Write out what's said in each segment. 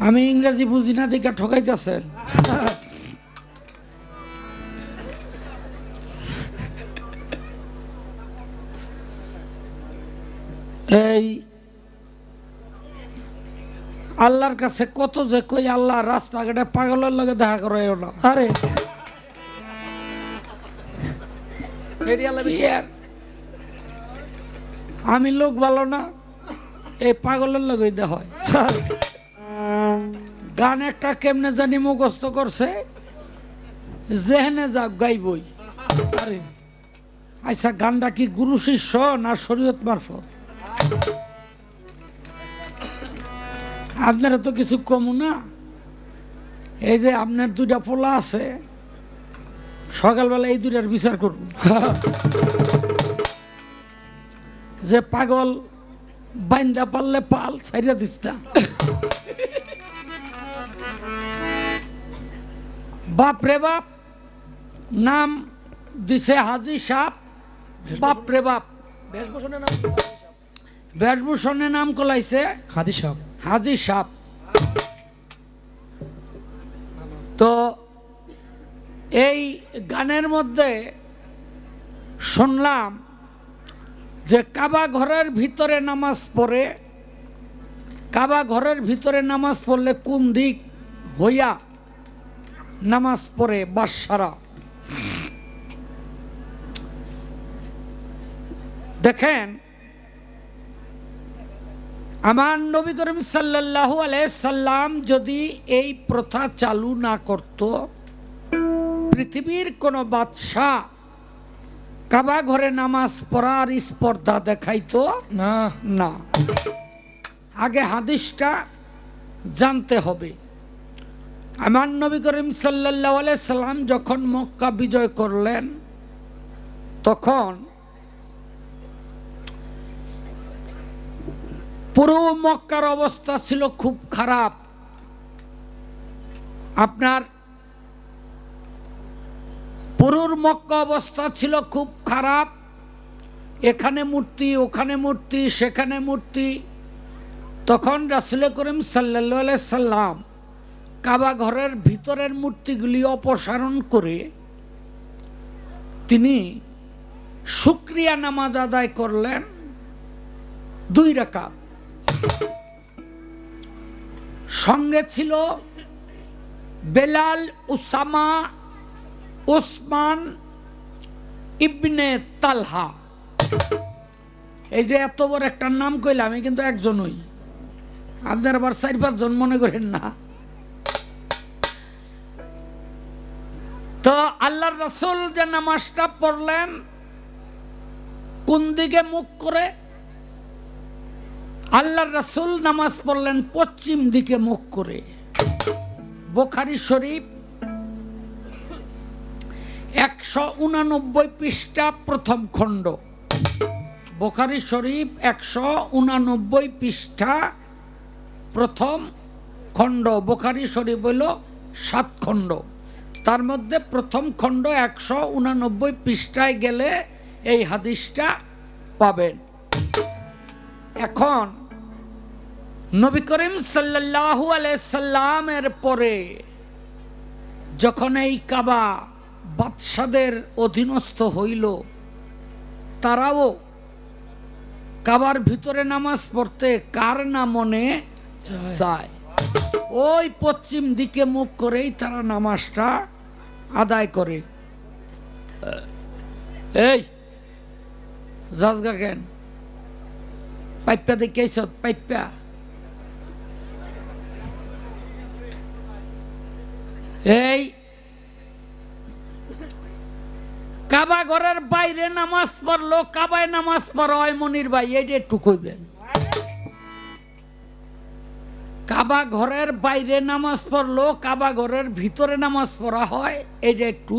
আমি ইংরেজি বুঝি না দিকে ঠকাইতেছেন। এই আল্লাহর কাছে কত যে কই, আল্লাহ রাস্তাঘাটে পাগলের লগে দেখা করাইও না। আরে আমি লোক ভালো না, এই পাগলের লগে দেখা হয়। গান একটা কেমনে জানি মুখস্থ করছে, যেহেনে যাক গাইবই। আরে আচ্ছা, গানটা কি গুরু শিষ্য না শরীয়ত মারফত? আপনারা তো কিছু কমু না। এই যে আপনার দুইটা পোলা আছে, সকালবেলা এই দুইটার বিচার করুন। যে পাগল বাইন্দা পারলে পাল ছাইরা দিস না। বাপ রে বাপ নাম দিছে হাজি সাপ। বাপ রে বাপ বেশভূষণের নাম কলাইছে হাজি সাহেব। হাজি সাপ। তো এই গানের মধ্যে শুনলাম যে কাবা ঘরের ভিতরে নামাজ পড়ে, কাবা ঘরের ভিতরে নামাজ পড়লে কোন দিক হইয়া নামাজ পড়ে বাদশারা। দেখেন, আমার নবী করিম সাল্লাল্লাহু আলাইহি সাল্লাম যদি এই প্রথা চালু না করত, পৃথিবীর কোন বাদশাহ কাবা ঘরে নামাজ পড়ার স্পর্ধা দেখাইতো না না। আগে হাদিসটা জানতে হবে। আমার নবী করিম সাল্লাল্লাহু আলাইহি সাল্লাম যখন মক্কা বিজয় করলেন, তখন পুরো মক্কার অবস্থা ছিল খুব খারাপ। আপনার পুরুর মক্কা অবস্থা ছিল খুব খারাপ। এখানে মূর্তি, ওখানে মূর্তি, সেখানে মূর্তি। তখন রাসূল করিম সাল্লাল্লাহু আলাইহি সাল্লাম কাবা ঘরের ভিতরের মূর্তিগুলি অপসারণ করে তিনি শুকরিয়া নামাজ আদায় করলেন 2 রাকাত। সঙ্গে ছিল বেলাল, উসামা, ওসমান ইবনে তালহা। এই যে এত বড় একটা নাম কইলাম, আমি কিন্তু একজনই, আপনার আবার 4-5 জন মনে করেন না। তো আল্লাহর রাসূল যে নামাজটা পড়লেন কোন দিকে মুখ করে? আল্লাহর রাসূল নামাজ পড়লেন পশ্চিম দিকে মুখ করে। বুখারী শরীফ 189 পৃষ্ঠা প্রথম খণ্ড। বুখারী শরীফ 189 পৃষ্ঠা প্রথম খণ্ড। বুখারী শরীফ হইল 7 খণ্ড, তার মধ্যে প্রথম খণ্ড 189 পৃষ্ঠায় গেলে এই হাদিসটা পাবেন। এখন নবী করিম সাল্লাল্লাহু আলাইহি সাল্লামের পরে যখন এই কাবা বাদশাদের অধীনস্থ হইল, তারাও কাবার ভিতরে নামাজ পড়তে কার না মনে চায়, ওই পশ্চিম দিকে মুখ করেই তারা নামাজটা আদায় করে। এই জাজগা কেন পাইপা দেখেছ? পাইপা এই কাবা ঘরের বাইরে নামাজ পড়লো, কাবায় নামাজ পড়া হয় মনির ভাই, এইটা একটু কইবেন। কাবা ঘরের বাইরে নামাজ পড়লো, কাবা ঘরের ভিতরে নামাজ পড়া হয়, এইটা একটু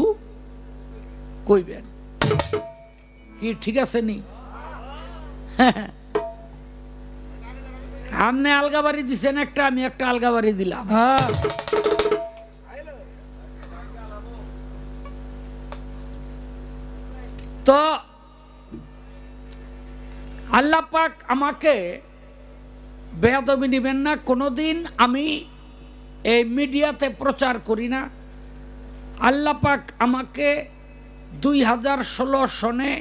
কইবেন। কি ঠিক আছে নি? আপনি আলগাবাড়ি দিছেন একটা, আমি একটা আলগাবাড়ি দিলাম। তো আল্লাহ পাক আমাকে বেয়াদবি নিবেন না, কোনোদিন আমি এই মিডিয়াতে প্রচার করি না। আল্লাহ পাক আমাকে 2016 সনে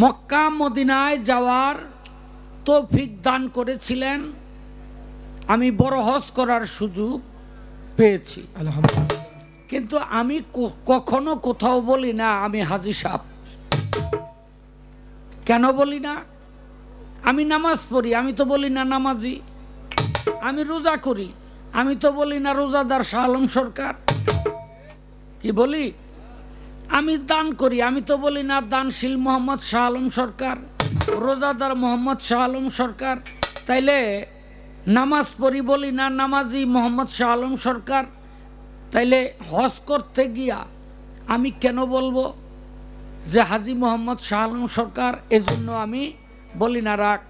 মক্কা মদিনায় যাওয়ার তৌফিক দান করেছিলেন। আমি বড় হজ করার সুযোগ পেয়েছি আলহামদুলিল্লাহ। কিন্তু আমি কখনো কোথাও বলি না আমি হাজী সাহেব। কেন বলি না? আমি নামাজ পড়ি, আমি তো বলি না নামাজি। আমি রোজা করি, আমি তো বলি না রোজাদার শাহ আলম সরকার। কি বলি? আমি দান করি, আমি তো বলি না দানশীল মোহাম্মদ শাহ আলম সরকার, রোজাদার মোহাম্মদ শাহ আলম সরকার। তাইলে নামাজ পড়ি বলি না নামাজি মোহাম্মদ শাহ আলম সরকার। তাইলে হজ করতে গিয়া আমি কেন বলবো যে হাজী মোহাম্মদ শাহ আলম সরকার? এজন্য আমি বলি না। রাখ,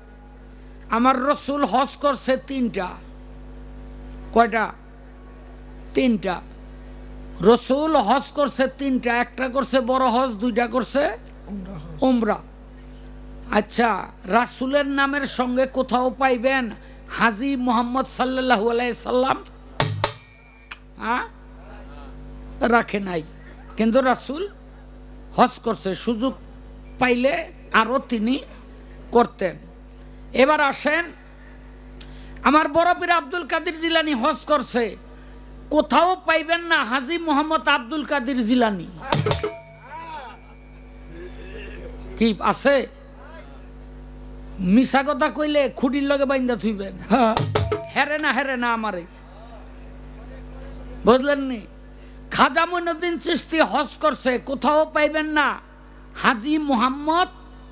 আমার রসুল হজ করছে 3টা। কয়টা? 3টা। রসুল হজ করছে 3টা। একটা করছে বড় হজ, 2টা করছে উমরা। আচ্ছা, রাসূলের নামের সঙ্গে কোথাও পাইবেন হাজী মোহাম্মদ সাল্লাল্লাহু আলাইহি সাল্লাম? রাখে নাই, কিন্তু রাসূল হজ করছে। সুযোগ পাইলে আরো তিনি করতেন। এবার আসেন, আমার বড় পীর আব্দুল কাদের জিলানী হজ করছে। কোথাও পাইবেন না হাজী মোহাম্মদ আব্দুল কাদের জিলানী। কি আছে? মিছা কথা কইলে খুঁটির লগে বাইন্দা থুইবেন। হেরে না আমারে, বুঝলেন নি? খাজা মঈনুদ্দিন চিশতি হজ করছে। কোথাও পাইবেন না হাজী মোহাম্মদ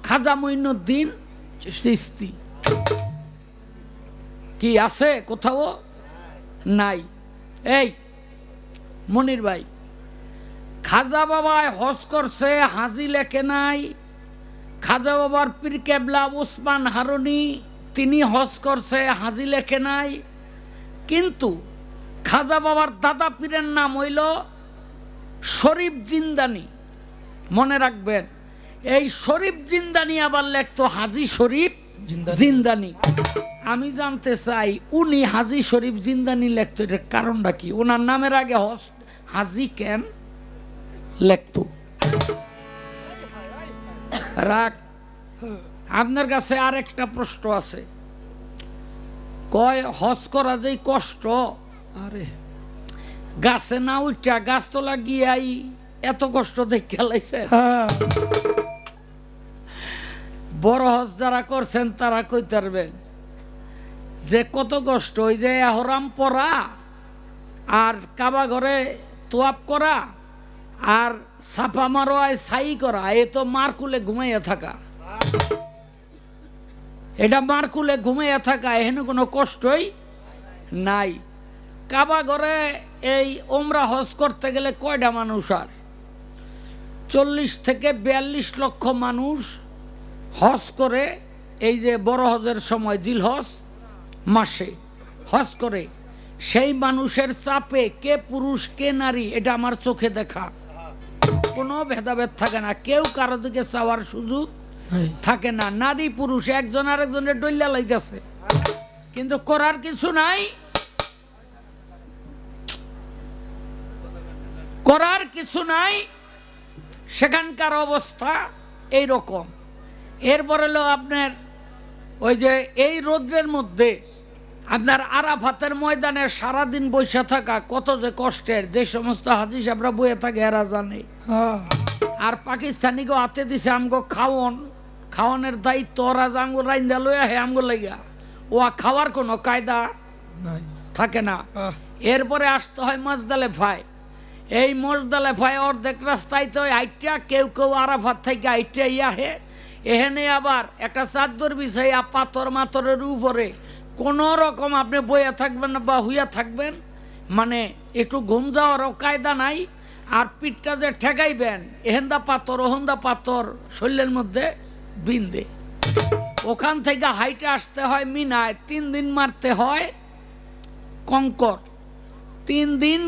খাজা মঈনুদ্দিন চিশতি। কি আছে? কোথাও নাই। এই মনির ভাই, খাজা বাবায় হজ করছে, হাজী লেখে নাই। খাজা বাবার পীর কেবলা ওসমান হারুনি তিনি হজ করছে, হাজী লেখে নাই। কিন্তু খাজা বাবার দাদা পীরের নাম হইল শরীফ জিন্দানি। মনে রাখবেন, এই শরীফ জিন্দানি আবার লেখতো হাজী শরীফ জিন্দানি। আমি জানতে চাই উনি হাজী শরীফ জিন্দানি লেখতো, এটার কারণটা কি? ওনার নামের আগে হাজী কেন লেখতো? রাখ, আপনার কাছে আরেকটা প্রশ্ন আছে। কয় হজ করা যে কষ্ট, আরে গাছে না উঠা গাছ তো লাগিয়াই এত কষ্ট দেখে লাইছে। বড় হজ যারা করছেন তারা কইতে পারবেন যে কত কষ্ট। ওই যে এহরাম পরা আর কাবা ঘরে তোয়াপ করা আর ছাপা মারোয় ছাই করা, এ তো মারকুলে ঘুমাইয়া থাকা। এটা মারকুলে ঘুমাইয়া থাকা, এখানে কোনো কষ্টই নাই। কাবা ঘরে এই ওমরা হজ করতে গেলে কয়টা মানুষ? আর 40 থেকে 42 লক্ষ মানুষ হজ করে। এই যে বড় হজের সময় জিলহজ মাসে হজ করে, সেই মানুষের চাপে কে পুরুষ কে নারী এটা আমার চোখে দেখা। কোনো ভেদাভেদ থাকে না, কেউ কারো দিকে চাওয়ার সুযোগ থাকে না। নারী পুরুষ একজন আরেকজনের ডইলা লাইতেছে, কিন্তু করার কিছু নাই, করার কিছু নাই। সেখানকার অবস্থা এই রকম। এরপরে হলো আপনার ওই যে এই রোদ্রের মধ্যে আপনার আরাফাতের ময়দানে সারাদিন বসে থাকা কত যে কষ্টের। যে সমস্ত হাজি সাহেবরা বয়ে থাকে এরা জানে। আর পাকিস্তানিকে হাতে দিছে আমগো খাওয়ানোর দায়িত্ব। ওরা যে আমগো রাইন্দা লইয়া হে আমগো লাইয়া, ও খাওয়ার কোনো কায়দা থাকে না। এরপরে আসতে হয় মজদালেফায়। এই মজদালেফায় অর্ধেক রাস্তায় তো আইটা কেউ কেউ আরাফাত থেকে আইটা আহে। এখানে আবার একটা চাদর বিছাইয়া পাথর মাথরের উপরে কোনো রকম আপনি বইয়া থাকবেন বা হুইয়া থাকবেন, মানে একটু ঘুম যাওয়ারও কায়দা নাই। আর পিঠটা যে ঠেকাইবেন, এহেন্দা পাথর ওহন্দা পাথর শরীরের মধ্যে বিন্দে। ওখান থেকে হাইটে আসতে হয় মিনায়। 3 দিন মারতে হয় কঙ্কর। 3 দিন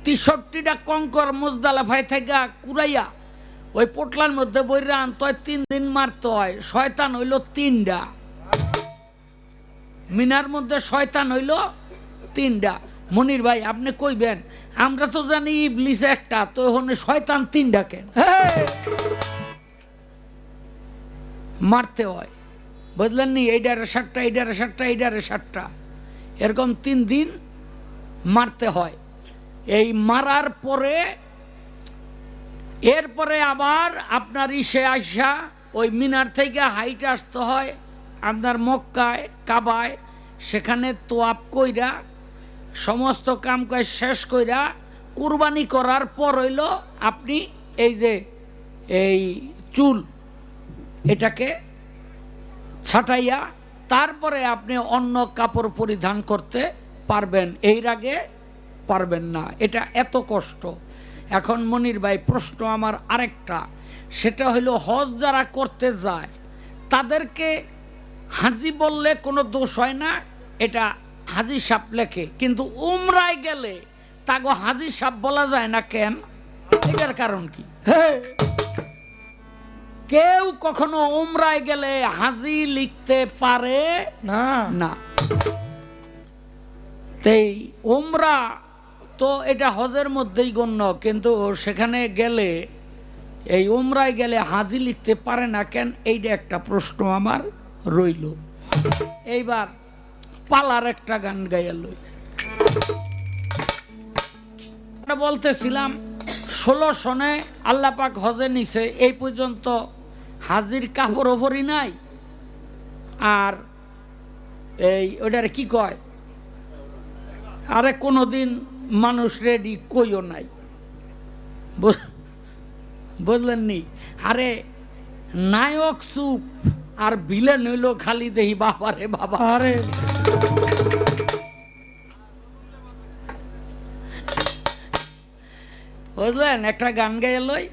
63টা কঙ্কর মুজদালেফায় থেকে কুড়াইয়া ওই পোটলার মধ্যে বইরে আনতে হয়। 3 দিন মারতে হয়। শয়তান হইল 3টা, মিনার মধ্যে শয়তান হইল 3টা। মনির ভাই আপনি কইবেন আমরা তো জানি ইবলিস একটা, তো ওখানে শয়তান 3টা কেন? মারতে হয়, বুঝলেন নি? এইটারে 7টা, এইটারে 7টা, এইটারে 7টা, এরকম 3 দিন মারতে হয়। এই মারার পরে এরপরে আবার আপনার ইসে আইসা ওই মিনার থেকে হাইটে আসতে হয় আপনার মক্কায় কাবায়, সেখানে তোয়াব কইরা সমস্ত কাম কাজ শেষ কইরা কুরবানি করার পর হইল আপনি এই যে এই চুল এটাকে ছাটাইয়া তারপরে আপনি অন্য কাপড় পরিধান করতে পারবেন, এর আগে পারবেন না। এটা এত কষ্ট। এখন মনির ভাই প্রশ্ন আমার আরেকটা, সেটা হইল হজ যারা করতে যায় তাদেরকে হাজি বললে কোনো দোষ হয় না, এটা হাজি সাপ লেখে, কিন্তু উমরায় গেলে তাগো হাজি সাপ বলা যায় না কেন? এটার কারণ কি? কেউ কখনো উমরায় গেলে হাজি লিখতে পারে না না। তেই উমরা তো এটা হজের মধ্যেই গণ্য, কিন্তু সেখানে গেলে এই উমরায় গেলে হাজি লিখতে পারে না কেন? এইটা একটা প্রশ্ন আমার রইল। এইবার পালার একটা গান গাইয়া লই। বলতেছিলাম 16 সনে আল্লাহ পাক হজে নিছে, এই পর্যন্ত হাজির কাপড় ওপরই নাই, আর এই ওটারে কি কয়, আরে কোনোদিন মানুষ রেডি কইও নাই, বুঝলেন নি? আরে নায়ক চুপ আর ভিলেন হইল খালি দেহি বাবা রে বাবা। আরে বুঝলেন, একটা গান গাইয়ে লই,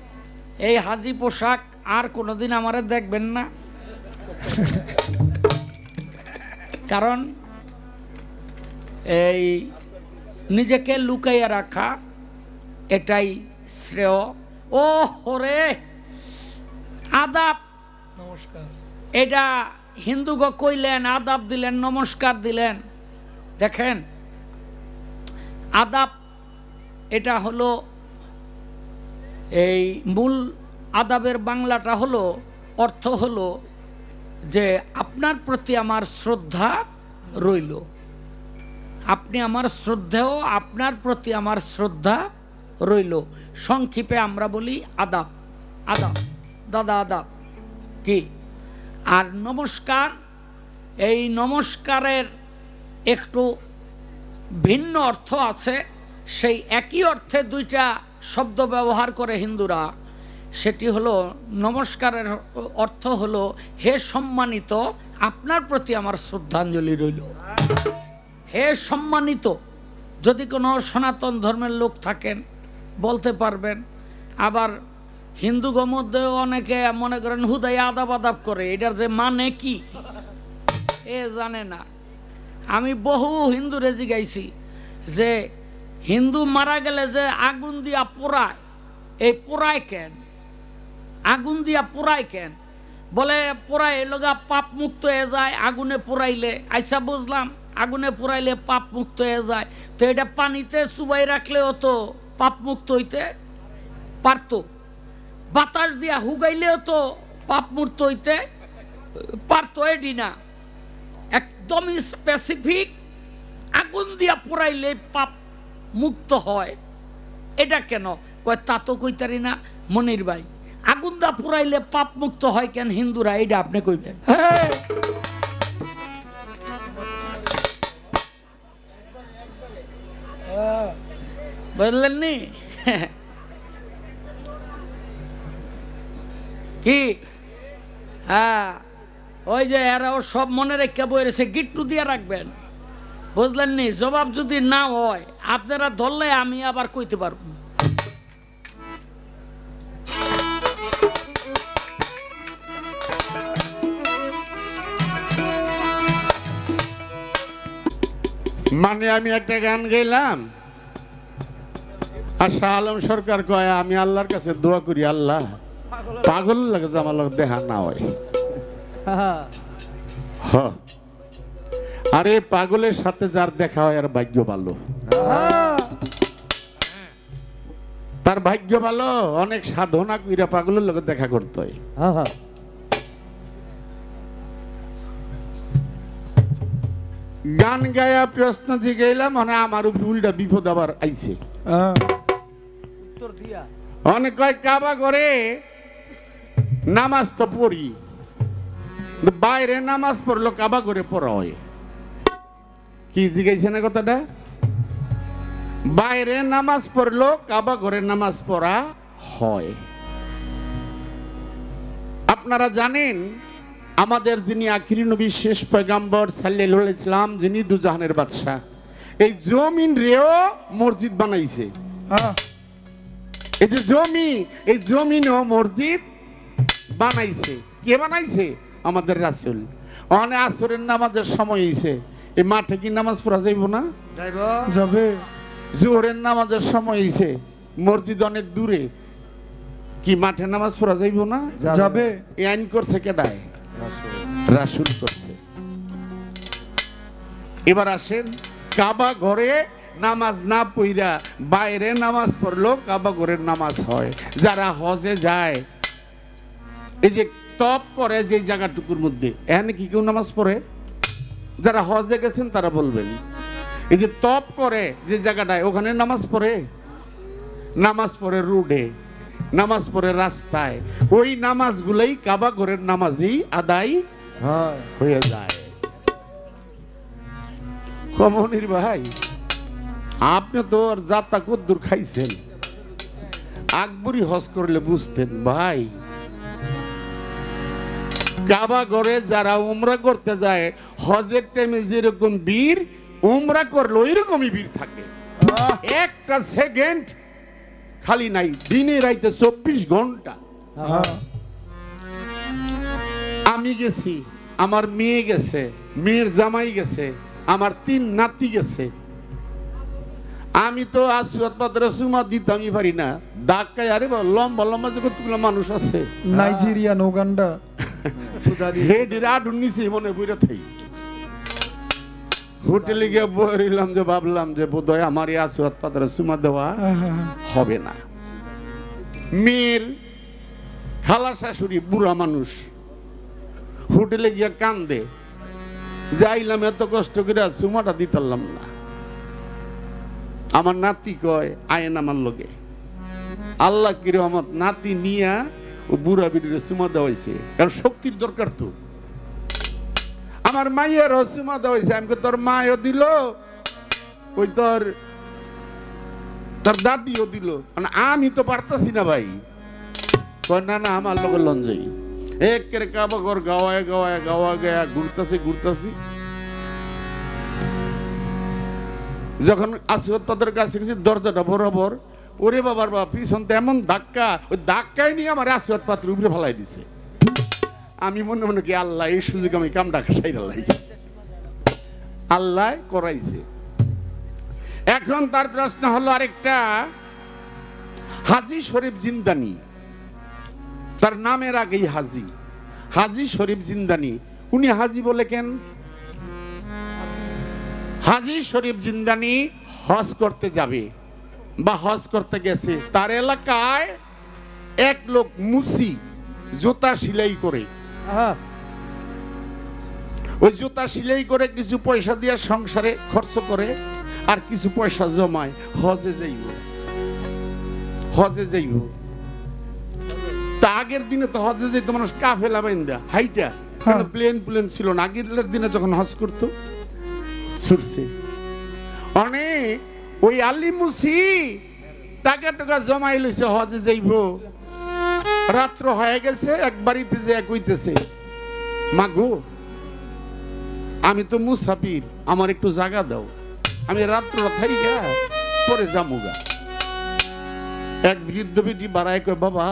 এই হাজি পোশাক আর কোনোদিন আমারে দেখবেন না, কারণ এই নিজেকে লুকাইয়া রাখা এটাই শ্রেয়। ও হরে আদাব, নমস্কার, এটা হিন্দুগ কইলেন, আদাব দিলেন, নমস্কার দিলেন। দেখেন আদাব এটা হলো, এই মূল আদাবের বাংলাটা হলো, অর্থ হলো যে আপনার প্রতি আমার শ্রদ্ধা রইল, আপনি আমার শ্রদ্ধেয়, আপনার প্রতি আমার শ্রদ্ধা রইল। সংক্ষেপে আমরা বলি আদাব। আদাব দাদা আদাব কি? আর নমস্কার, এই নমস্কারের একটু ভিন্ন অর্থ আছে, সেই একই অর্থে 2টা শব্দ ব্যবহার করে হিন্দুরা। সেটি হলো, নমস্কারের অর্থ হলো হে সম্মানিত, আপনার প্রতি আমার শ্রদ্ধাঞ্জলি রইল। হে সম্মানিত, যদি কোনো সনাতন ধর্মের লোক থাকেন বলতে পারবেন। আবার হিন্দু মধ্যেও অনেকে মনে করেন হুদাই আদাব আদাব করে, এটার যে মানে কি এ জানে না। আমি বহু হিন্দুরে জিগাইছি যে হিন্দু মারা গেলে যে আগুন দিয়া পোড়ায়, এই পোড়ায় কেন? আগুন দিয়া পোড়ায় কেন? বলে পোড়ায় লগা পাপ মুক্ত হয়ে যায় আগুনে পোড়াইলে। আচ্ছা বুঝলাম, আগুনে পোড়াইলে পাপ মুক্ত হয়ে যায়, তো এটা পানিতে চুবাই রাখলেও তো পাপ মুক্ত হইতে পারত, বাতাস দিয়া হুগাইলেও তো পাপ মুক্ত হইতে পারত। এটি না, একদম স্পেসিফিক আগুন দিয়া পোড়াইলে পাপ মুক্ত হয়। এটা কেন কয় তা তো কইতারি না। মনির ভাই, আগুন দা পুরাইলে পাপ মুক্ত হয় কেন হিন্দুরা? এইটা আপনি কইবেন। বুঝলেন নি? কি? হ্যাঁ, ওই যে এরাও সব মনে রেখে বই রয়েছে, গিট্টু দিয়ে রাখবেন। বুঝলেন নি? জবাব যদি না হয় আপনারা ধরলে আমি আবার কইতে পারবো। মানে আমি একটা গান গাইলাম, আর শাহ আলম সরকার কয় আমি আল্লাহর কাছে দোয়া করি, আল্লাহ পাগল লাগে যে আমার লোক দেখা না হয়। আরে পাগলের সাথে যার দেখা হয় আর ভাগ্য ভালো, তার ভাগ্য ভালো। অনেক সাধনা কইরা পাগলের লোকের দেখা করতে হয়। গান গায়া প্রশ্ন জিগাইলাম মানে আমার উপর উল্টা বিপদ আবার আইছে। অনেক কয় কাবা করে নামাজ তো পড়ি, বাইরে নামাজ পড়লো কাবা করে পড়া হয়। কি জিগাইছে না কথাটা? বাইরে নামাজ পড়লো কাবা ঘরে নামাজ পড়া হয়। আপনারা জানেন আমাদের যিনি আখিরি নবী শেষ পয়গাম্বর সাল্লাল্লাহু আলাইহি ইসলাম, যিনি দুজাহানের বাদশা, এই জমিন রেও মসজিদ বানাইছে। এই যে জমি, এই জমিনও মসজিদ বানাইছে। কে বানাইছে? আমাদের রাসূল। অনে আসরের নামাজের সময় হইছে, এই মাঠে কি নামাজ পড়া যাইব না? যাবে। জোহরের নামাজের সময় হইছে, মসজিদ অনেক দূরে, কি মাঠে নামাজ পড়া যাইব না? যাবে। এই আইন করছে কেডায়? রাসূল করছে। এবার আসেন, কাবা ঘরে নামাজ না পইরা বাইরে নামাজ পড়লো কাবা ঘরের নামাজ হয়। যারা হজে যায়, এই যে তপ করে যে জায়গাটুকুর মধ্যে, এখানে কি কেউ নামাজ পড়ে? যারা হজে গেছেন তারা বলবেন। এই যে তপ করে যে জায়গাটায়, ওখানে নামাজ পড়ে? নামাজ পড়ে রোডে, নামাজ পড়ে রাস্তায়। ওই নামাজগুলোই কাবা ঘরের নামাজই আদায় হয়ে যায়। কমনির ভাই, আপনি তো আর যাত্রা কদ্দুর খাইছেন, আকবরী হজ করলে বুঝতেন ভাই। কাবা ঘরে যারা উমরা করতে যায়, হজের টাইমে যেরকম ভিড়, উমরা করলে ওই রকমই ভিড় থাকে। একটা সেকেন্ড খালি নাই, দিনে রাইতে 24 ঘন্টা। আমি গেছি, আমার মেয়ে গেছে, মেয়ের জামাই গেছে, আমার 3 নাতি গেছে। আমি তো আসপাত্রে সুমা দিতামই পারি না, ধাক্কায়। আরে লম্বা লম্বা যতগুলো মানুষ আছে, নাইজেরিয়া, উগান্ডা, হেডের আডুন নিচে মনে বইরা থাই। হোটেলে গিয়ে বইলাম, যে ভাবলাম যে বোধহয় আমার এই আসুয়াত পাত্রে সুমা দেওয়া হবে না। মেয়ের খালা শাশুড়ি বুড়া মানুষ, হোটেলে গিয়া কান্দে, যাইলাম এত কষ্ট করে সুমাটা দিতাম না। আমার নাতি কয় আয়েন আমার লগে। আল্লাহ কি রহমত, নাতি নিয়া ও বুড়া বিড়ির সুমা দেওয়াইছে, কারণ শক্তির দরকার তো। আমার মায়ের সুমা দেওয়াইছে। আমি তোর মায়ও দিল, ওই তোর দাদিও দিল, আমি তো পারতাছি না ভাই। কয় না না, আমার লগে লঞ্জাই একের কাবা ঘর গাওয়ায় গাওয়ায় গাওয়া গায়া ঘুরতাছি। যখন আসিফ তাদের কাছে গেছি, দরজাটা বরাবর, ওরে বাবার বাবা, পিছন এমন ধাক্কা, ওই ধাক্কায় নিয়ে আমার আসিফ পাত্র উপরে ফেলাই দিছে। আমি মনে মনে কি, আল্লাহ এই সুযোগ আমি কামটা খাইরালাই, আল্লাহ করাইছে। এখন তার প্রশ্ন হলো আরেকটা, হাজী শরীফ জিন্দানি, তার নামের আগেই হাজী, হাজী শরীফ জিন্দানি। উনি হাজী বলে কেন? হাজী শরীফ জিন্দানি হজ করতে যাবে বা হজ করতে গেছে, তার এলাকায় এক লোক মুসি জুতা সেলাই করে, ওই জুতা সেলাই করে কিছু পয়সা দিয়ে সংসারে খরচ করে, আর কিছু পয়সা জমায় হজে যাইব। তা আগের দিনে তো হজে যাইতো মানুষ কাফেলা বাইন্দা হাইটা, প্লেন ছিল না। আগের দিনে যখন হজ করতো ছুটছে অনেক, ওই আলিমুসি টাকা জমাই লইছে, হজে যাইব। রাত্র হয়ে গেছে, এক বাড়িতে যে কইতেছে, মাগো আমি তো মুসাফির, আমার একটু জায়গা দাও, আমি রাত্র থাইগা পরে যামুগা। এক বৃদ্ধ বেটি বাড়ায় কয়, বাবা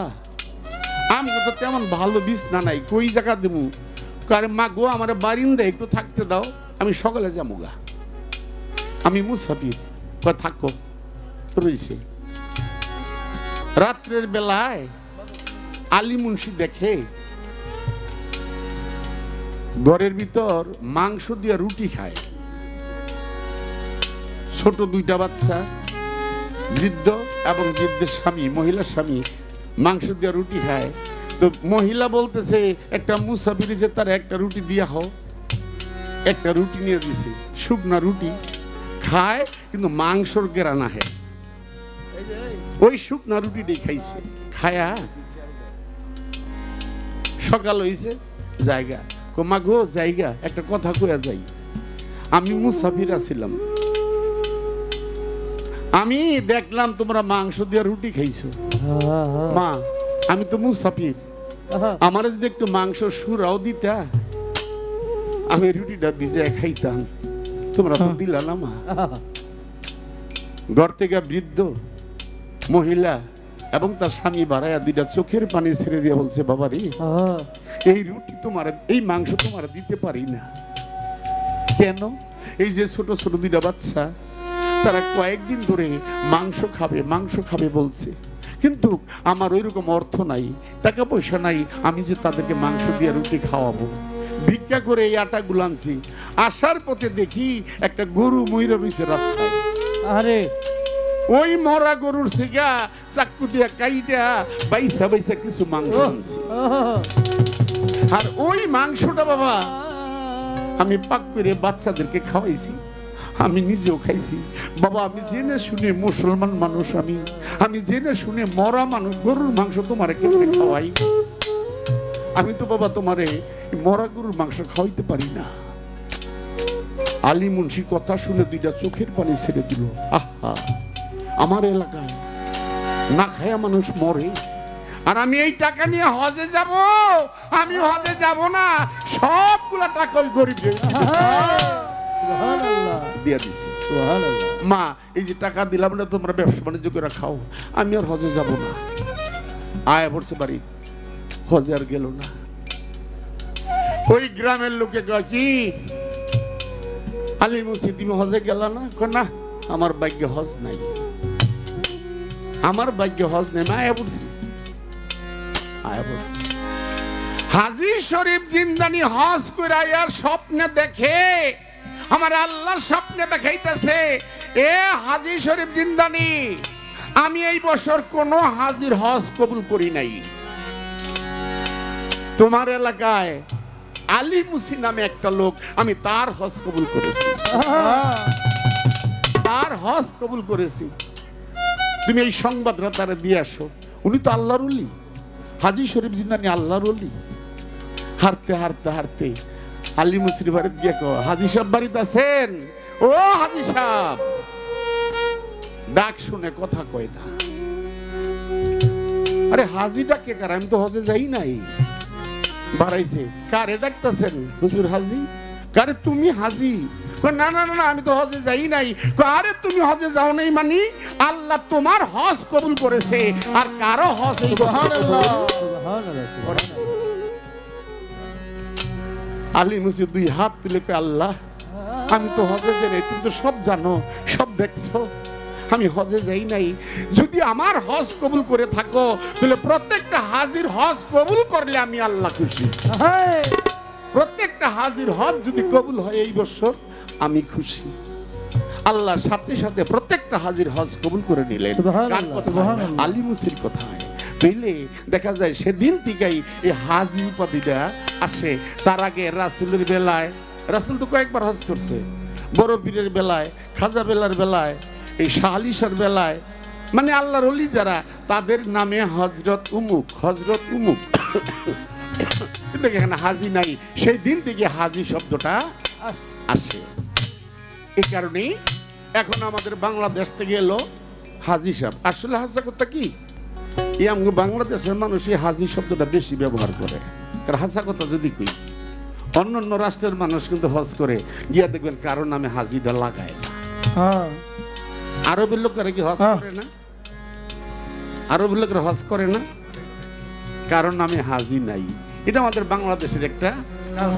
আমাকে তো তেমন ভালো বিছনা নাই, কই জায়গা দেবো? কারে মাগো আমার বারিন্দা একটু থাকতে দাও, আমি সকালে যামুগা, আমি মুসাফির। কয় থাকো, রইছে। রাত্রের বেলায় আলী মুন্সি দেখে ঘরের ভিতর মাংস দিয়ে রুটি খায়। ছোট দুইটা বাচ্চা, বৃদ্ধ এবং বৃদ্ধের স্বামী, মহিলার স্বামী মাংস দিয়ে রুটি খায়। তো মহিলা বলতেছে একটা মুসাফির যে তার একটা রুটি দিয়া হোক, একটা রুটি নিয়ে দিছে, শুকনা রুটি খায় কিন্তু মাংসর গেরা না হয়, ওই শুকনা রুটিটাই খাইছে। খায়া সকাল হইছে, জায়গা কমা গো জায়গা একটা কথা কয়া যাই, আমি মুসাফির আছিলাম, আমি দেখলাম তোমরা মাংস দিয়ে রুটি খাইছো। মা আমি তো মুসাফির, আমার যদি একটু মাংস সুরাও দিতা আমি রুটিটা ভিজে খাইতাম, তোমরা তো দিলা না মা। ঘর থেকে বৃদ্ধ মহিলা এবং তার স্বামী বাড়াইয়া দুইটা চোখের পানি ছেড়ে দিয়ে বলছে, বাবারি এই রুটি তোমার, এই মাংস তোমার দিতে পারি না। কেন? এই যে ছোট ছোট দুইটা বাচ্চা তারা কয়েকদিন ধরে মাংস খাবে মাংস খাবে বলছে, কিন্তু আমার ওইরকম অর্থ নাই, টাকা পয়সা নাই, আমি যে তাদেরকে মাংস দিয়ে রুটি খাওয়াবো। ভিক্ষা করে এই আটাগুলো আনছি, আসার পথে দেখি একটা গরু মইরা রয়েছে রাস্তায়। আরে ওই মরা গরুর থেকে চাকু দিয়া কাইটা বাইসা বাইসা কিছু মাংস আনছি, আর ওই মাংসটা বাবা আমি পাক করে বাচ্চাদেরকে খাওয়াইছি, আমি নিজেও খাইছি। বাবা আমি জেনে শুনে মুসলমান মানুষ, আমি জেনে শুনে মরা মানুষ গরুর মাংস তোমারে কেমনে খাওয়াই? আমি তো বাবা তোমারে মরা গরুর মাংস খাওয়াইতে পারি না। আলী মুন্সি কথা শুনে দুইটা চোখের পানি ছেড়ে দিল। আহা, আমার এলাকায় না খায়া মানুষ মরে, আর আমি এই টাকা নিয়ে হজে যাব? আমি হজে যাব না, সবগুলা টাকা ওই গরিব দিয়া দিছি। মা এই যে টাকা দিলাম না, তোমরা ব্যবসা বাণিজ্য করে খাও, আমি আর হজে যাব না। আয়া পড়ছে বাড়ি, হজে আর গেল না। ওই গ্রামের লোকে কয় কি, আলী মুন্সি তুমি হজে গেল না? না আমার ভাগ্যে হজ নাই, আমার ভাগ্যে হজ নেই। আয়া পড়ছি, আয়া পড়ছি। হাজী শরীফ জিন্দানি হজ করে আয়ার স্বপ্নে দেখে, আমার আল্লাহ স্বপ্নে দেখাইতেছে, এ হাজী শরীফ জিন্দানি আমি এই বছর কোন হাজির হজ কবুল করি নাই, তোমার এলাকায় আলী মুসি নামে একটা লোক, আমি তার হজ কবুল করেছি, তার হজ কবুল করেছি, তুমি এই সংবাদটা তারা দিয়ে আসো। উনি তো আল্লাহর ওলি, হাজী শরীফ জিন্দানি আল্লাহর ওলি। হারতে হারতে হারতে আলী মুসির বাড়িতে গিয়ে কো, হাজী সাহেব বাড়িতে আছেন? ও হাজী সাহেব, ডাক শুনে কথা কয় না। আরে হাজী ডাকে কার? আমি তো হজে যাই নাই। বাড়াইছে, কারে ডাকতেছেন? হুজুর হাজী। কারে তুমি হাজী? না না না আমি তো হজে যাই নাই। আরে তুমি হজে যাও নাই মানে আল্লাহ তোমার হজ কবুল করেছে, আর কারো হজ এই আলী মুসি দুই হাত তুলে কয়, আল্লাহ আমি তো হজে যাই নাই, তুমি তো সব জানো, সব দেখছো, আমি হজে যাই নাই। যদি আমার হজ কবুল করে থাকো তাহলে প্রত্যেকটা হাজির হজ কবুল করলে আমি আল্লাহ খুশি। প্রত্যেকটা হাজির হজ যদি কবুল হয় এই বছর আমি খুশি। আল্লাহ সাথে সাথে প্রত্যেকটা হাজির হজ কবুল করে নিলেন। আলী মুসির কথা তাইলে দেখা যায় সেদিন থেকেই এই হাজি উপাধিটা আসে। তার আগে রাসূলের বেলায়, রাসূল তো কয়েকবার হজ করছে, বড় পীরের বেলায়, খাজা বেলার বেলায়, এই শাহ আলীশার বেলায়, মানে আল্লাহর ওলি যারা তাদের নামে হজরত উমুক, হজরত উমুক, কিন্তু এখানে হাজি নাই। সেই দিন থেকে হাজি শব্দটা আসে। এই কারণেই এখন আমাদের বাংলাদেশ থেকে এলো হাজি সাহেব। আসলে হাজা কথা কি, এই আমাকে বাংলাদেশের মানুষ এই হাজি শব্দটা বেশি ব্যবহার করে। কারণ হাজা কথা যদি কই, অন্য অন্য রাষ্ট্রের মানুষ কিন্তু হজ করে গিয়া দেখবেন কারো নামে হাজিটা লাগায় না। আরবের লোকেরা কি হজ করে না? আরবের লোকেরা হজ করে না, কারণ নামে হাজি নাই। এটা আমাদের বাংলাদেশের একটা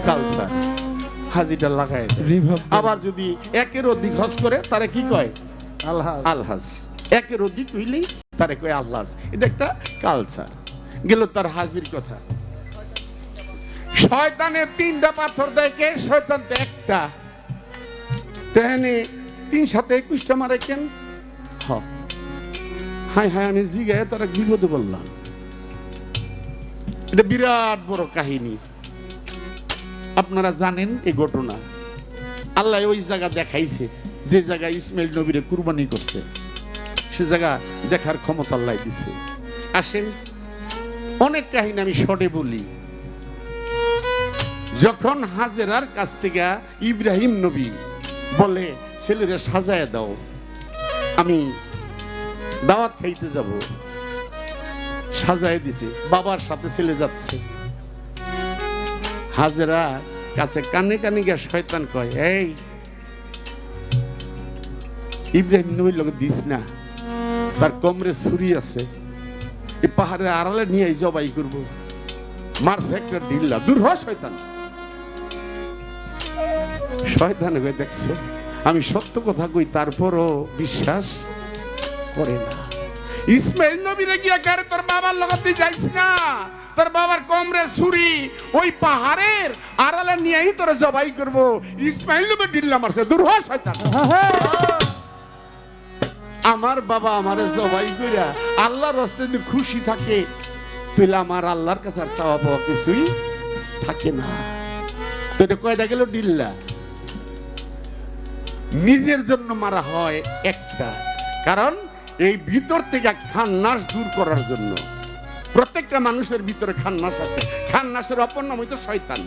কালচার, হাজিটা লাগায়। আবার যদি একের অধিক হজ করে তারা কি কয়? আলহাজ। একের অধিক হইলেই তারা কয় আলহাজ। এটা একটা কালচার গেল। তার হাজির কথা, শয়তানের তিনটা পাথর দেখে শয়তান তো একটা, তেহানি 3 সাথে 21টা মারে কেন? হায় হায়, আমি জিগায় তারা বিপদে বললাম। এটা বিরাট বড় কাহিনী, আপনারা জানেন এই ঘটনা। আল্লাহ ওই জায়গা দেখাইছে যে জায়গায় ইসমাইল নবীরে কুরবানি করছে, সে জায়গা দেখার ক্ষমতা আল্লাহ দিছে। আসেন, অনেক কাহিনী আমি শর্টে বলি। যখন হাজেরার কাছ থেকে ইব্রাহিম নবী বলে ছেলেরা সাজায় দাও, আমি দাওয়াত খাইতে যাব, সাজায় দিছে, বাবার সাথে ছেলে যাচ্ছে। হাজেরা কাছে কানে কানে গিয়ে শয়তান কয়, এই ইব্রাহিম নবীর লোক দিস না, তার কোমরে ছুরি আছে, এই পাহাড়ের আড়ালে নিয়ে জবাই করবো। মারছে একটা ঢিল্লা, দূর হ শয়তান। শয়তান হয়ে দেখছো আমি সত্য কথা কই, তারপরও বিশ্বাস করে না। ইসমাইল নবীরে গিয়া কারে তোর বাবার লগতে যাইস না, তোর বাবার কোমরে ছুরি, ওই পাহাড়ের আড়ালে নিয়েই তোর জবাই করবো। ইসমাইল নবী ঢিল্লা মারছে, দূর হ শয়তান। আমার বাবা আমারে জবাই কইরা আল্লাহর রাস্তায় যদি খুশি থাকে, তাহলে আমার আল্লাহর কাছে আর চাওয়া পাওয়া কিছুই থাকে না। তো এটা কয়টা গেল ডিল্লা। নিজের জন্য মারা হয় একটা, কারণ এই ভিতর থেকে খান্নাস দূর করার জন্য। প্রত্যেকটা মানুষের ভিতরে খান্নাস আছে, খান্নাসের অপর নাম হইতো শয়তান।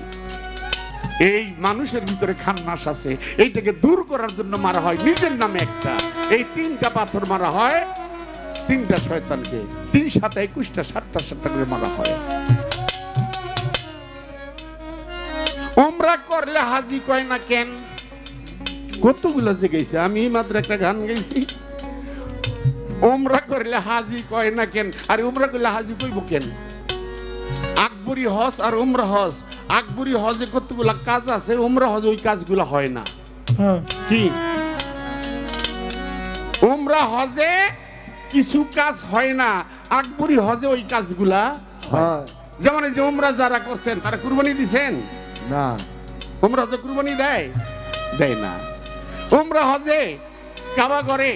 এই মানুষের ভিতরে খান্নাস আছে, এইটাকে দূর করার জন্য মারা হয় নিজের নামে একটা। এই 3টা পাথর মারা হয় 3টা শয়তানকে, 3 7 21টা 7টা 7টা করে মারা হয়। উমরা করলে হাজি কয় না কেন? কতগুলো যে গেছে, আমি মাত্র একটা গান গাইছি। উমরা করলে হাজি কয় না কেন? আর উমরা করলে হাজি কইব কেন? আকবরী হজ আর উমরা হজ, আকবরী হজে কতগুলা কাজ আছে, উমরা হজে ওই কাজগুলো হয় না। কি উমরা হজে কিছু কাজ হয় না, আকবরী হজে ওই কাজগুলা হয়। যেমন এই যে উমরা যারা করছেন তারা কুরবানি দিছেন না? উমরা হজে কুরবানি দেয়? দেয় না। উমরা হজে কাবা করে,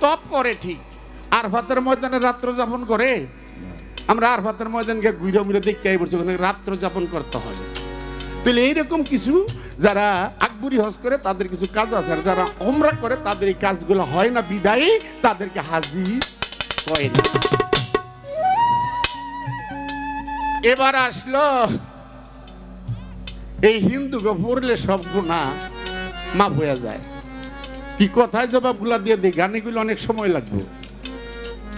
তপ করে ঠিক, আরফাতের ময়দানে রাত্র যাপন করে। আমরা আরফাতের ময়দানকে ঘুরে ঘুরে দেখতে বলছি, ওখানে রাত্র যাপন করতে হবে। তাহলে এইরকম কিছু যারা আকবরী হজ করে তাদের কিছু কাজ আছে, আর যারা উমরা করে তাদের এই কাজগুলো হয় না, বিদায়ী তাদেরকে হাজি হয় না। এবার আসলো এই হিন্দুকে পড়লে সব গুনাহ মাফ হয়ে যায়। কি কথায় জবাবগুলা দিয়ে দিই, গানেগুলো অনেক সময় লাগবে।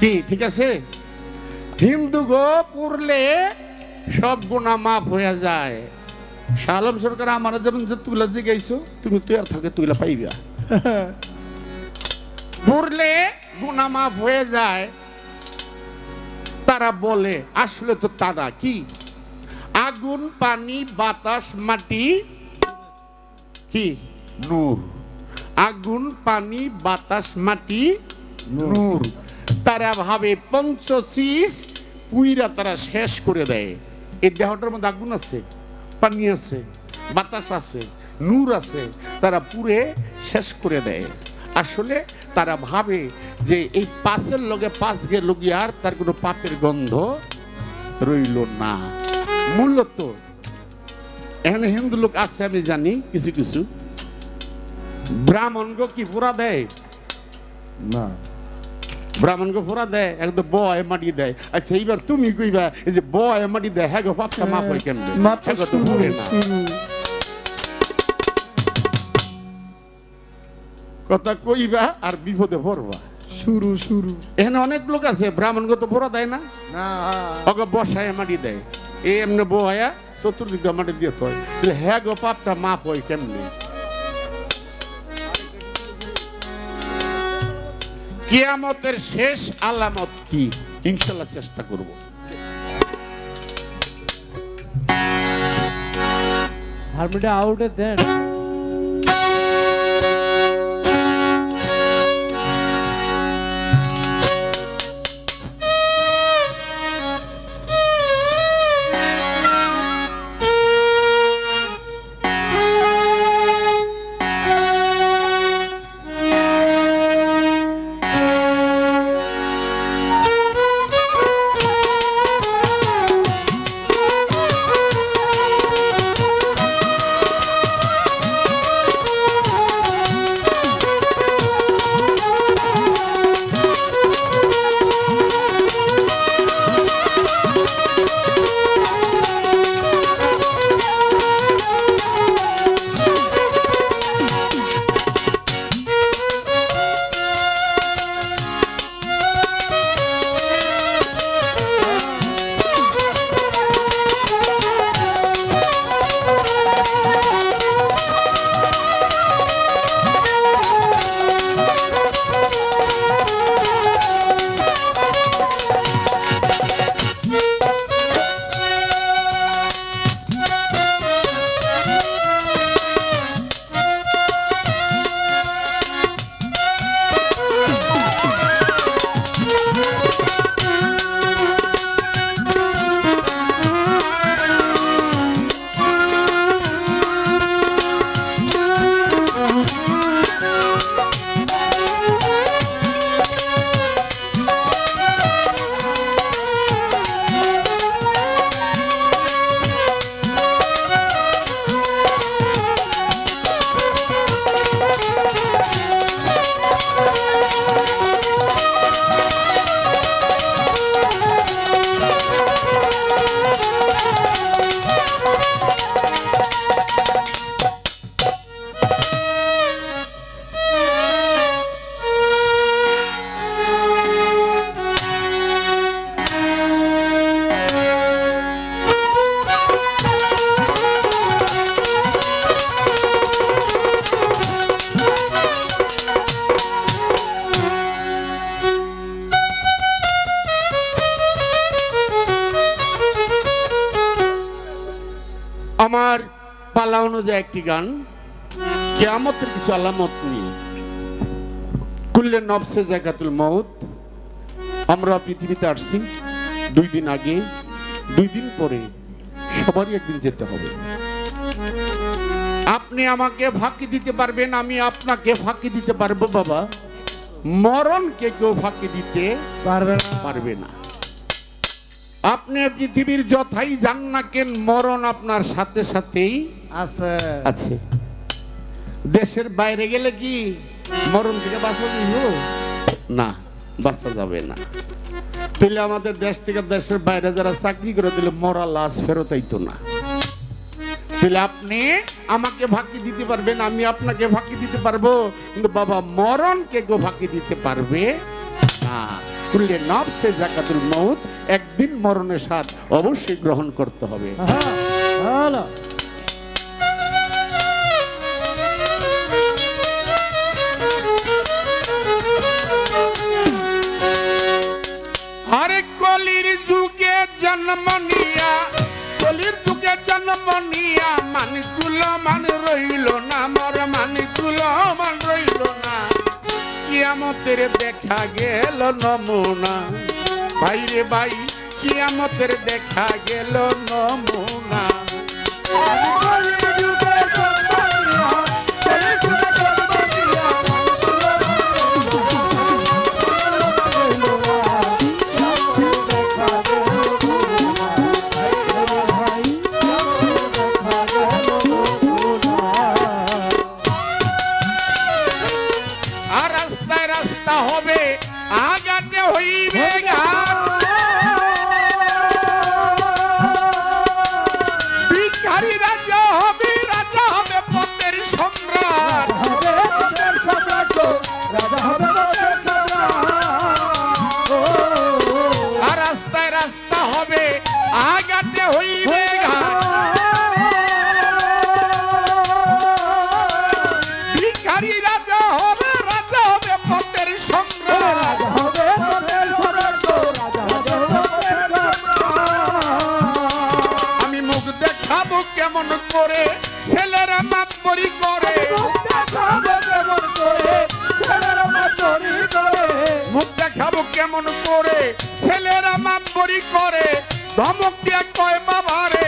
কি ঠিক আছে? হিন্দু গো পড়লে সব গুনাহ মাফ হয়ে যায়। শালম সরকার আমার যেমন যে তুলা যে গাইছো, তুমি তুই আর থাকে তুইলা পাইবা। পড়লে গুনাহ মাফ হয়ে যায়। তারা বলে, আসলে তো তারা কি আগুন পানি বাতাস মাটি কি নূর, আগুন পানি বাতাস মাটি নূর। তারা ভাবে পঞ্চশীষ পুইরা তারা শেষ করে দেয়। এই দেহটার মধ্যে আগুন আছে, পানি আছে, বাতাস আছে, নূর আছে, তারা পুরে শেষ করে দেয়। আসলে তারা ভাবে যে এই পাশের লগে পাশ গেল আর তার কোনো পাপের গন্ধ রইল না। মূলত এখানে হিন্দু লোক আছে আমি জানি, কিছু কিছু ব্রাহ্মণকে কি পুরা দেয় না, ব্রাহ্মণকে পুরা দেয়, একদম বয় মাটি দেয়। আচ্ছা এইবার তুমি কইবা এই যে বয় মাটি দেয়, হ্যাঁ গো পাপটা মাপ হয় কেন? তো পুরে না, কথা কইবা আর বিপদে পড়বা। শুরু শুরু এখানে অনেক লোক আছে ব্রাহ্মণকে তো পুরা দেয় না, ওকে বসায় মাটি দেয়, এমনি বয়া চতুর্দিকে মাটি দিয়ে হয়, হ্যাঁ গো পাপটা মাপ হয় কেমনি? কিয়ামতের শেষ আলামত কি? ইনশাআল্লাহ চেষ্টা করব। হারমোনিয়ামটা আউটে দেন। আমার পালা অনুযায়ী একটি গান, কিয়ামতের কিছু আলামত নিয়ে। কুল্লে নফসে জায়গাতুল মউত। আমরা পৃথিবীতে আসছি 2 দিন আগে, 2 দিন পরে, সবারই একদিন যেতে হবে। আপনি আমাকে ফাঁকি দিতে পারবেন, আমি আপনাকে ফাঁকি দিতে পারবো বাবা, মরণকে কেউ ফাঁকি দিতে পারবে না। আপনি পৃথিবীর যথাই যান না কেন, মরণ আপনার সাথে সাথেই আছে। দেশের বাইরে গেলে কি মরণ থেকে বাঁচা যাইব? না, বাঁচা যাবে না। তাহলে আমাদের দেশ থেকে দেশের বাইরে যারা চাকরি করে দিলে মরা লাশ ফেরত আইতো না। তাহলে আপনি আমাকে ফাঁকি দিতে পারবেন, আমি আপনাকে ফাঁকি দিতে পারবো, কিন্তু বাবা মরণকে কেউ ফাঁকি দিতে পারবে না। কুল্লে নফসে জাকাতুল মউত, একদিন মরণের স্বাদ অবশ্যই গ্রহণ করতে হবে। ভালো। আরে কলির যুগে জন্ম নিয়া, কলির যুগে জন্ম নিয়া, মানগুলো মান রইল না, মর মানগুলো মান রইল না। কিয়ামতের দেখা গেল নমুনা, ভাইরে ভাই কিয়ামতের দেখা গেল নমুনা। আর রাস্তায় রাস্তা হবে, আগাতে হইবে ঘাট। ভিখারি রাজা হবে, রাজা হবে পথের সম্রাট। আর রাস্তায় রাস্তা হবে, আগাতে হইবে ঘাট। ভিখারি রাজা হবে, রাজা হবে পথের সম্রাট। আমি মুখ দেখাবো কেমন করে, ছেলেরা মাতবরি করে। মুখ দেখাবো কেমন করে, ছেলেরা মাতবরি করে। ধমক দিয়া কয় বাবারে,